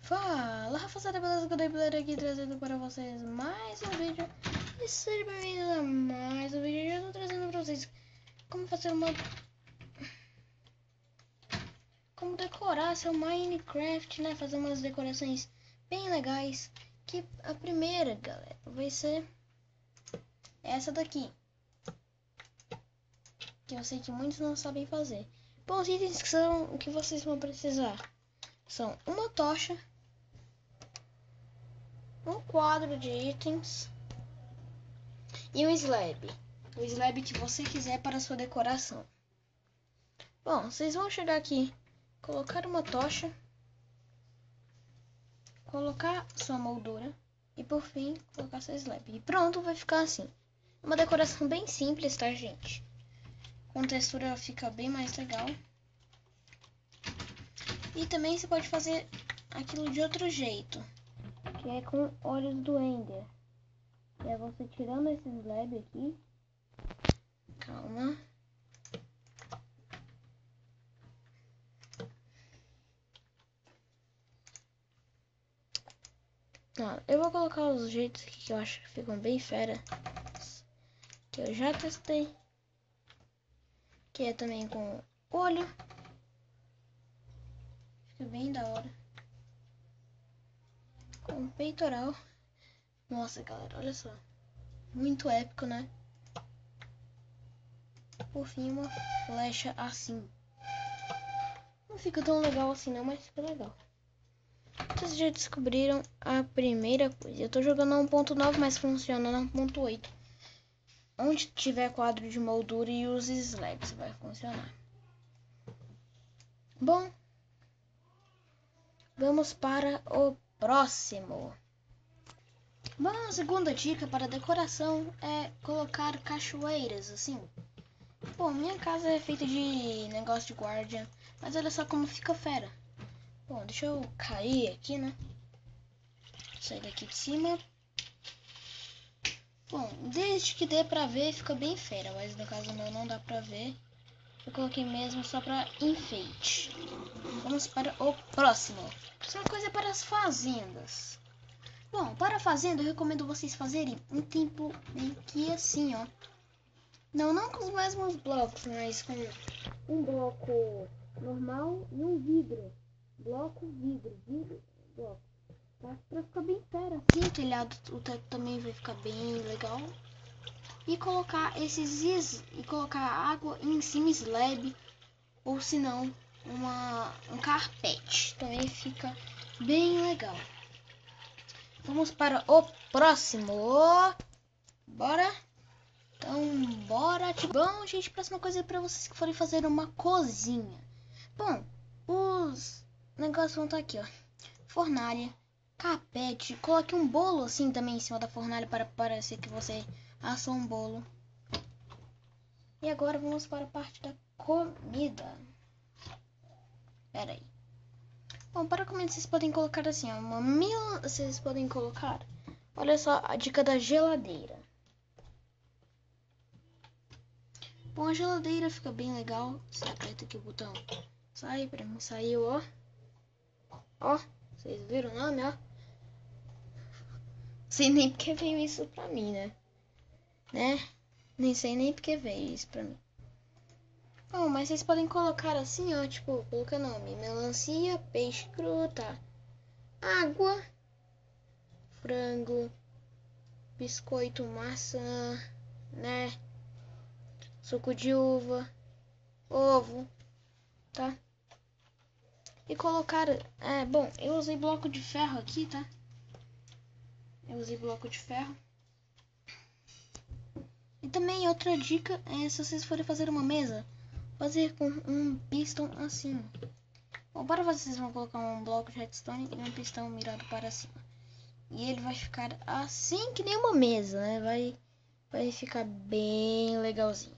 Fala, rapaziada, beleza? Gameplayer aqui trazendo para vocês mais um vídeo. E seja bem-vindo a mais um vídeo. Eu tô trazendo para vocês como fazer como decorar seu Minecraft, né? Fazer umas decorações bem legais. Que a primeira, galera, vai ser essa daqui, que eu sei que muitos não sabem fazer. Bom, os itens que são o que vocês vão precisar são uma tocha, um quadro de itens e um slab. O slab que você quiser para a sua decoração. Bom, vocês vão chegar aqui, colocar uma tocha, colocar sua moldura e por fim colocar seu slab. E pronto, vai ficar assim. Uma decoração bem simples, tá, gente? Com textura fica bem mais legal. E também você pode fazer aquilo de outro jeito, que é com olhos do Ender. Que é você tirando esse slab aqui. Calma. Eu vou colocar os jeitos aqui que eu acho que ficam bem fera, que eu já testei, que é também com olho, fica bem da hora, com peitoral. Nossa, galera, olha só, muito épico, né? Por fim, uma flecha assim. Não fica tão legal assim não, mas fica legal. Vocês já descobriram a primeira coisa. Eu tô jogando a 1.9, mas funciona na 1.8. Onde tiver quadro de moldura e os slabs vai funcionar. Bom, vamos para o próximo. Bom, a segunda dica para decoração é colocar cachoeiras, assim. Bom, minha casa é feita de negócio de guardian, mas olha só como fica fera. Bom, deixa eu cair aqui, né? Sair daqui de cima. Bom, desde que dê pra ver, fica bem fera, mas no caso meu não dá pra ver. Eu coloquei mesmo só pra enfeite. Vamos para o próximo. Próxima coisa é para as fazendas. Bom, para a fazenda eu recomendo vocês fazerem um tempo bem que assim, ó. Não com os mesmos blocos, mas com um bloco normal e um vidro. Bloco, vidro, bloco. Tá? Pra ficar bem fera. Assim, o telhado, o teto também vai ficar bem legal. E colocar e colocar água em cima slab, ou se não, um carpete. Também fica bem legal. Vamos para o próximo. Bora? Então, bora. Bom, gente, próxima coisa é para vocês que forem fazer uma cozinha. Bom, os negócios vão estar aqui, ó. Fornalha, carpete. Coloque um bolo assim também em cima da fornalha para parecer que você assou um bolo. E agora vamos para a parte da comida. Pera aí. Bom, para comer vocês podem colocar assim, ó, vocês podem colocar. Olha só a dica da geladeira. Bom, a geladeira fica bem legal. Você aperta aqui o botão, sai, pra mim saiu, ó. Ó, vocês viram o nome, ó. Sei nem porque veio isso pra mim, né? Nem sei nem porque veio isso pra mim. Bom, mas vocês podem colocar assim, ó, tipo, coloca nome, melancia, peixe cru, tá? Água, frango, biscoito, maçã, né? Suco de uva, ovo, tá? E colocar, bom, eu usei bloco de ferro aqui, tá? Eu usei bloco de ferro. E também outra dica é, se vocês forem fazer uma mesa, fazer com um pistão assim. Bom, para fazer, vocês vão colocar um bloco de redstone e um pistão mirado para cima. E ele vai ficar assim que nem uma mesa, né? Vai ficar bem legalzinho.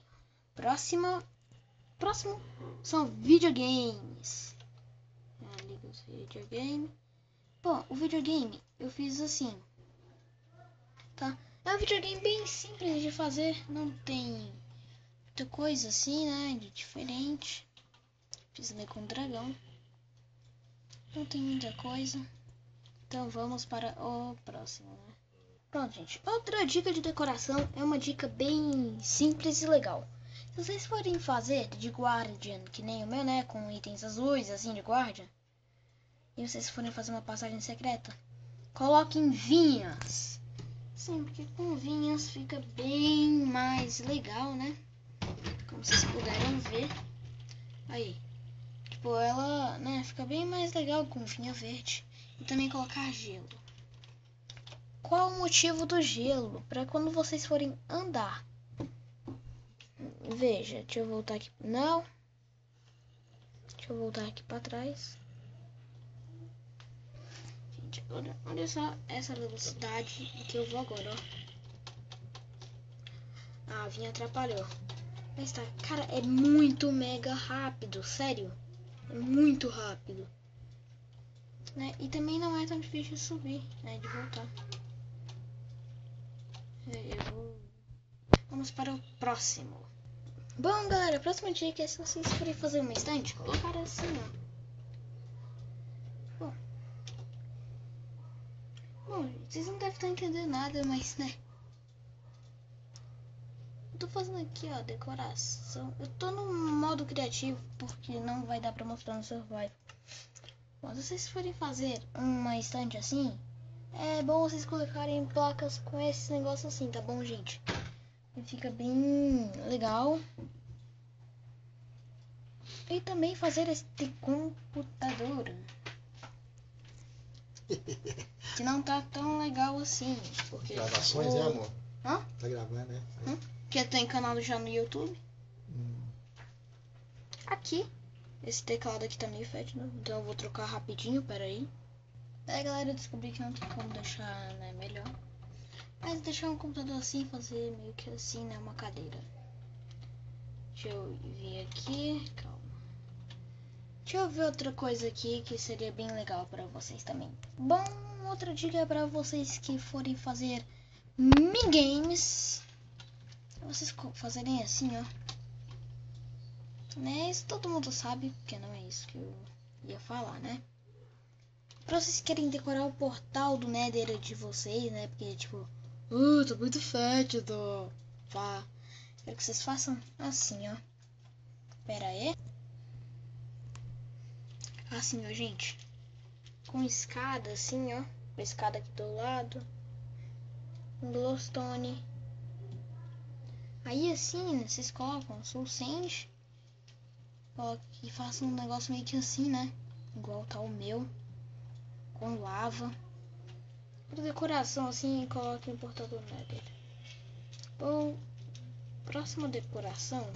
Próximo são videogames. Liga os videogames. Bom, o videogame eu fiz assim, tá? É um videogame bem simples de fazer, não tem muita coisa assim, né? De diferente. Fiz ele com dragão. Não tem muita coisa. Então vamos para o próximo, né? Pronto, gente. Outra dica de decoração é uma dica bem simples e legal. Se vocês forem fazer de Guardian, que nem o meu, né? Com itens azuis, assim, de Guardian. E vocês forem fazer uma passagem secreta, coloquem vinhas. Sim, porque com vinhas fica bem mais legal, né? Como vocês puderam ver. Aí. Tipo, ela, né, fica bem mais legal com vinha verde. E também colocar gelo. Qual o motivo do gelo? Para quando vocês forem andar. Veja, deixa eu voltar aqui. Não. Deixa eu voltar aqui para trás. Gente, olha só essa velocidade que eu vou agora, ó. Ah, a vinha atrapalhou. Mas tá, cara, é muito mega rápido, sério. É muito rápido. Né? E também não é tão difícil de subir, né? De voltar. Vamos para o próximo. Bom, galera, a próxima dica é se vocês forem fazer uma estante, colocar assim, ó. Bom, vocês não devem estar entendendo nada, mas, né? Eu tô fazendo aqui, ó, decoração. Eu tô no modo criativo, porque não vai dar pra mostrar no Survival. Bom, se vocês forem fazer uma estante assim, é bom vocês colocarem placas com esse negócio assim, tá bom, gente? E fica bem legal. E também fazer este computador. Que não tá tão legal assim. Porque gravações, né, amor? Hã? Tá gravando, né? Que tem canal já no YouTube. Aqui. Esse teclado aqui tá meio fétido, então eu vou trocar rapidinho, peraí. Aí, galera, eu descobri que não tem como deixar, né, melhor. Mas deixar um computador assim, fazer meio que assim, né, uma cadeira. Deixa eu vir aqui, calma. Deixa eu ver outra coisa aqui que seria bem legal pra vocês também. Bom, outra dica é pra vocês que forem fazer minigames. Vocês fazerem assim, ó. Né, isso todo mundo sabe, porque não é isso que eu ia falar, né? Pra vocês querem decorar o portal do Nether de vocês, né? Porque, tipo, tô muito fétido. Vá. Quero que vocês façam assim, ó. Pera aí. Assim, ó, gente. Com escada, assim, ó. Com escada aqui do lado. Um glowstone. Aí, assim, né, vocês colocam soul sand. E façam um negócio meio que assim, né? Igual tá o meu. Com lava. Para decoração, assim, coloquem o portal do Nether. Bom, próxima decoração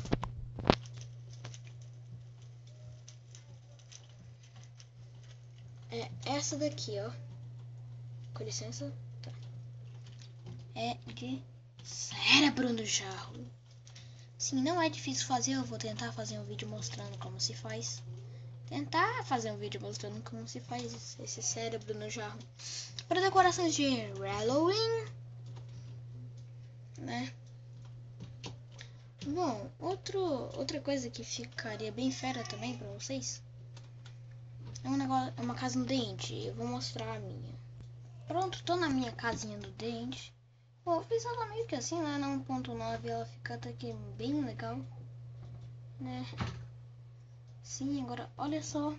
é essa daqui, ó. Com licença. Tá. É de cérebro no jarro. Sim, não é difícil fazer. Eu vou tentar fazer um vídeo mostrando como se faz. Tentar fazer um vídeo mostrando como se faz esse cérebro no jarro. Para decorações de Halloween, né? Bom, outra coisa que ficaria bem fera também pra vocês é uma casa no dente. Eu vou mostrar a minha. Pronto, tô na minha casinha do dente. Bom, eu fiz ela meio que assim, né? Na 1.9 ela fica até que bem legal, né? Sim, agora olha só.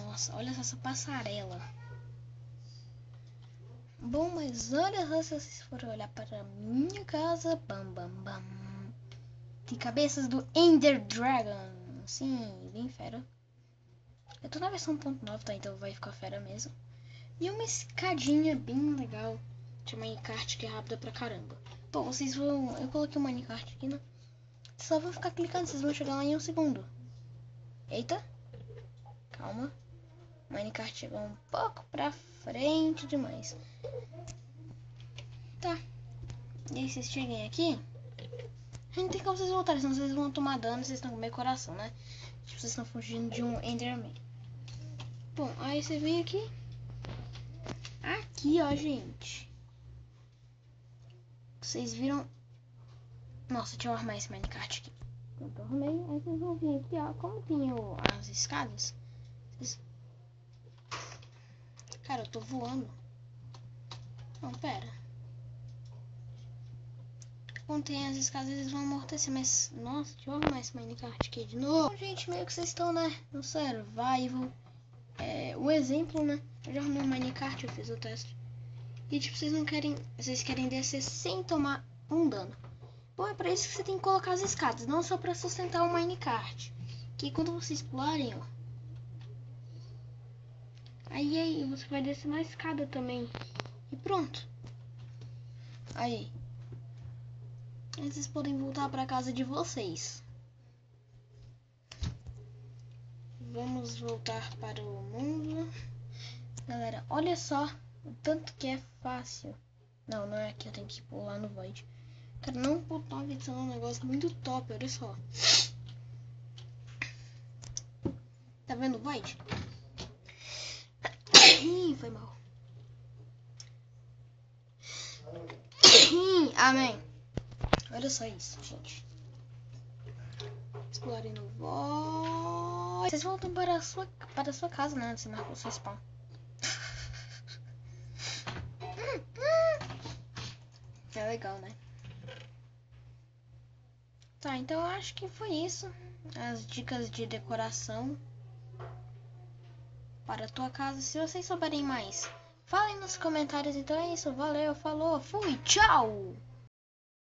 Nossa, olha só essa passarela. Bom, mas olha só, se vocês forem olhar para a minha casa, bam, bam, bam. Tem cabeças do Ender Dragon. Sim, bem fera. Eu tô na versão 1.9, tá? Então vai ficar fera mesmo. E uma escadinha bem legal. De minecart que é rápida pra caramba. Bom, vocês vão... Eu coloquei um minecart aqui, né? Vocês só vão ficar clicando, vocês vão chegar lá em um segundo. Eita. Calma. O minecart chegou um pouco pra frente demais. Tá. E aí vocês cheguem aqui. Não tem como vocês voltarem, senão vocês vão tomar dano, vocês estão com meio coração, né? Tipo, vocês estão fugindo de um Enderman. Bom, aí você vem aqui. Aqui, ó, gente. Vocês viram... Nossa, deixa eu arrumar esse minecart aqui. Pronto, arrumei. Aí vocês vão vir aqui, ó. Como tem as escadas, Cara, eu tô voando. Não, pera. Quando tem as escadas, eles vão amortecer, mas... Nossa, deixa eu arrumar esse minecart aqui de novo. Gente, meio que vocês estão, né? No survival. O exemplo, né? Eu já arrumei o minecart, eu fiz o teste. E, tipo, vocês não querem... Vocês querem descer sem tomar um dano. Bom, é pra isso que você tem que colocar as escadas. Não só pra sustentar o minecart. Que quando vocês pularem, ó... Aí, você vai descer na escada também. E pronto. Aí vocês podem voltar pra casa de vocês. Vamos voltar para o mundo. Galera, olha só o tanto que é fácil. Não, não é aqui, eu tenho que pular no Void. Cara, não pular é um negócio muito top, olha só. Tá vendo o Void? Ih, foi mal. Amém. Olha só isso, gente. Explorem no Void. Vocês voltam para a sua casa, né? Você marcou seu spawn. É legal, né? Tá, então eu acho que foi isso. As dicas de decoração para a tua casa. Se vocês souberem mais, falem nos comentários. Então é isso. Valeu, falou, fui, tchau!